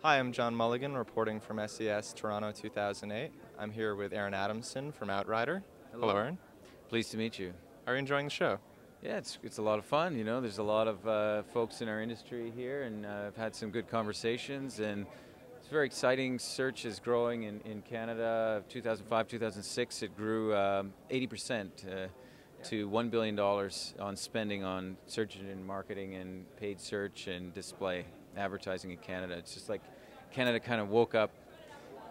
Hi, I'm John Mulligan, reporting from SES Toronto 2008. I'm here with Aaron Adamson from Outrider. Hello, Aaron. Pleased to meet you. Are you enjoying the show? Yeah, it's a lot of fun. You know, there's a lot of folks in our industry here, and I've had some good conversations. And it's very exciting. Search is growing in Canada. 2005, 2006, it grew 80% to $1 billion on spending on search engine marketing and paid search and display advertising in Canada. It's just like Canada kind of woke up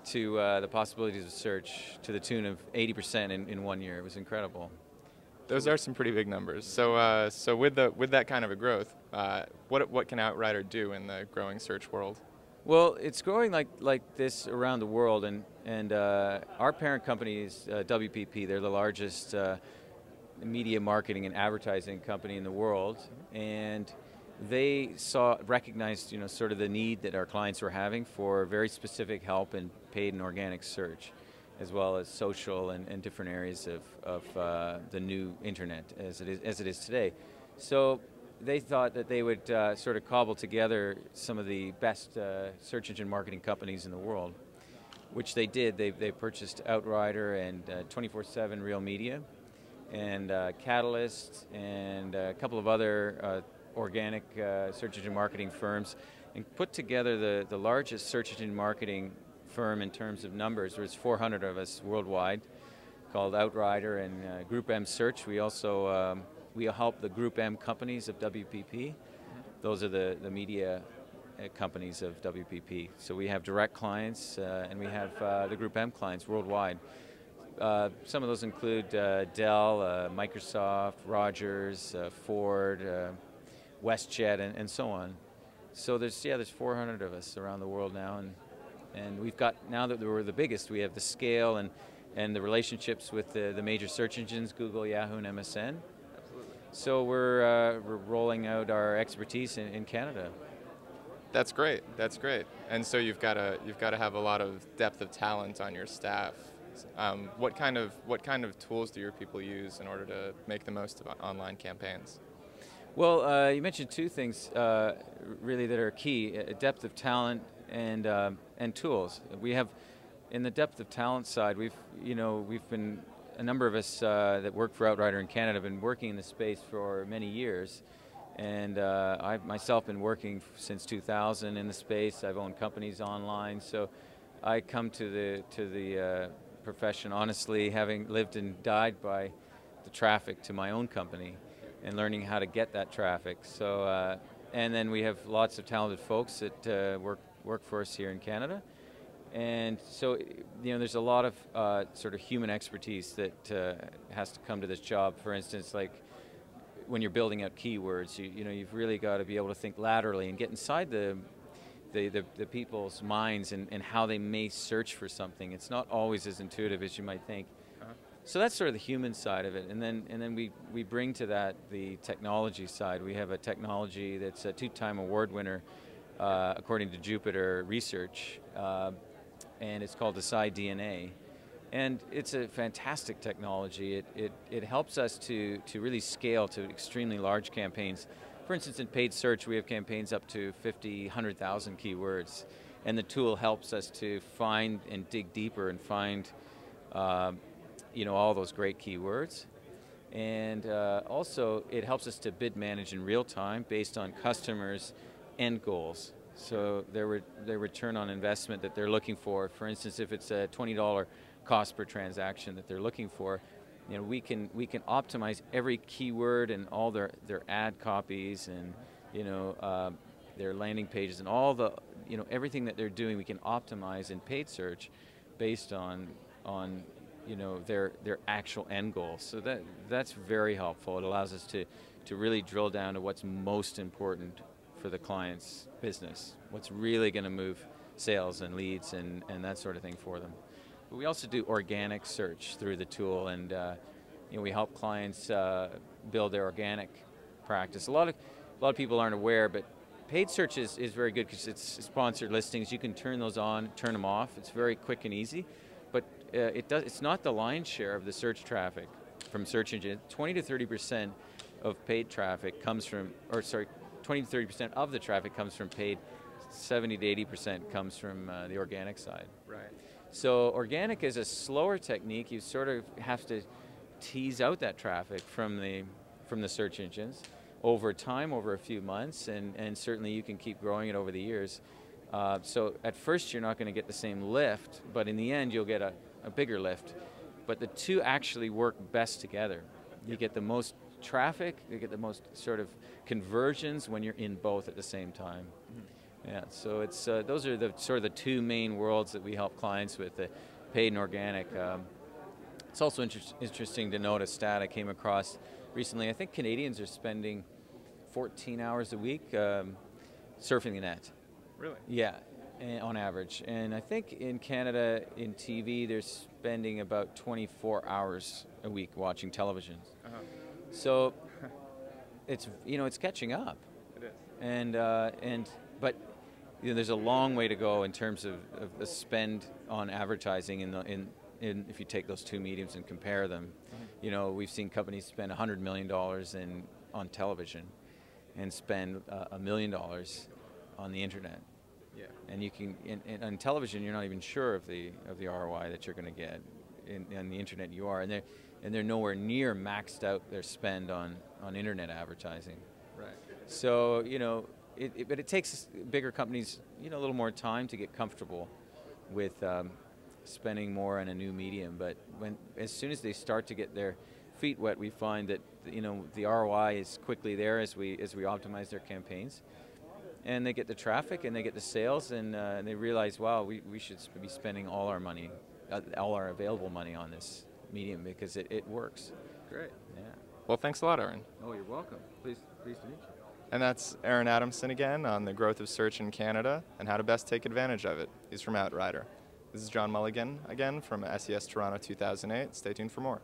to the possibilities of search to the tune of 80% in 1 year. It was incredible. Those are some pretty big numbers. So with that kind of a growth, what can Outrider do in the growing search world? Well, it's growing like this around the world, and our parent company is WPP. They're the largest media marketing and advertising company in the world, and they recognized, sort of the need that our clients were having for very specific help in paid and organic search, as well as social and different areas of the new internet as it is today. So they thought that they would sort of cobble together some of the best search engine marketing companies in the world, which they did. They purchased Outrider and 24/7 Real Media and Catalyst and a couple of other organic search engine marketing firms, and put together the largest search engine marketing firm in terms of numbers. There's 400 of us worldwide, called Outrider and Group M Search. We also we help the Group M companies of WPP. Those are the media companies of WPP. So we have direct clients and we have the Group M clients worldwide. Some of those include Dell, Microsoft, Rogers, Ford, WestJet, and so on. So there's 400 of us around the world now, and we've got, now that we're the biggest, we have the scale and the relationships with the major search engines, Google, Yahoo, and MSN. Absolutely. So we're rolling out our expertise in Canada. That's great. That's great. And so you've got to have a lot of depth of talent on your staff. What kind of tools do your people use in order to make the most of online campaigns? Well, you mentioned two things really that are key: depth of talent and tools. We have, in the depth of talent side, we've been, a number of us that work for Outrider in Canada have been working in this space for many years, and I've myself been working since 2000 in the space. I've owned companies online, so I come to the profession honestly, having lived and died by the traffic to my own company and learning how to get that traffic. So, and then we have lots of talented folks that work for us here in Canada. And so, there's a lot of sort of human expertise that has to come to this job. For instance, like when you're building out keywords, you've really got to be able to think laterally and get inside the people's minds and how they may search for something. It's not always as intuitive as you might think. So that's sort of the human side of it, and then we bring to that the technology side. We have a technology that's a 2-time award winner according to Jupiter Research, and it's called Decide DNA, and it's a fantastic technology. It helps us to really scale to extremely large campaigns. For instance, in paid search, we have campaigns up to 50, 100,000 keywords, and the tool helps us to find and dig deeper and find all those great keywords. And also it helps us to bid manage in real time based on customers' end goals. So their return on investment that they're looking for. For instance, if it's a $20 cost per transaction that they're looking for, we can optimize every keyword and all their ad copies and their landing pages and all the everything that they're doing. We can optimize in paid search based on their actual end goals. So that's very helpful. It allows us to really drill down to what's most important for the client's business, what's really going to move sales and leads and that sort of thing for them. But we also do organic search through the tool, and we help clients build their organic practice. A lot of people aren't aware, but paid search is very good because it's sponsored listings. You can turn those on, turn them off. It's very quick and easy. But it's not the lion's share of the search traffic from search engine. 20 to 30% of paid traffic comes from, 20 to 30% of the traffic comes from paid 70 to 80% comes from the organic side. Right. So organic is a slower technique. You sort of have to tease out that traffic from the search engines over time, over a few months, and certainly you can keep growing it over the years. So at first you're not going to get the same lift, but in the end you'll get a bigger lift. But the two actually work best together. You get the most traffic, you get the most sort of conversions when you're in both at the same time. Yeah, so it's those are the sort of the two main worlds that we help clients with, the paid and organic. It's also interesting to note a stat I came across recently. I think Canadians are spending 14 hours a week surfing the net. Really? Yeah, on average. And I think in Canada, in TV, they're spending about 24 hours a week watching television. So it's it's catching up. It is. But there's a long way to go in terms of the spend on advertising in if you take those two mediums and compare them. We've seen companies spend $100 million on television and spend $1 million on the internet. Yeah. And you can on television you're not even sure of the ROI that you're going to get. On the internet you are, and they're nowhere near maxed out their spend on internet advertising. Right. So but it takes bigger companies a little more time to get comfortable with spending more on a new medium. But as soon as they start to get their feet wet, we find that the ROI is quickly there as we optimize their campaigns, and they get the traffic and they get the sales, and they realize, wow, we should be spending all our money, all our available money on this medium because it works. Great. Yeah. Well, thanks a lot, Aaron. Oh, you're welcome. Pleased to meet you. And that's Aaron Adamson again on the growth of search in Canada and how to best take advantage of it. He's from Outrider. This is John Mulligan again from SES Toronto 2008. Stay tuned for more.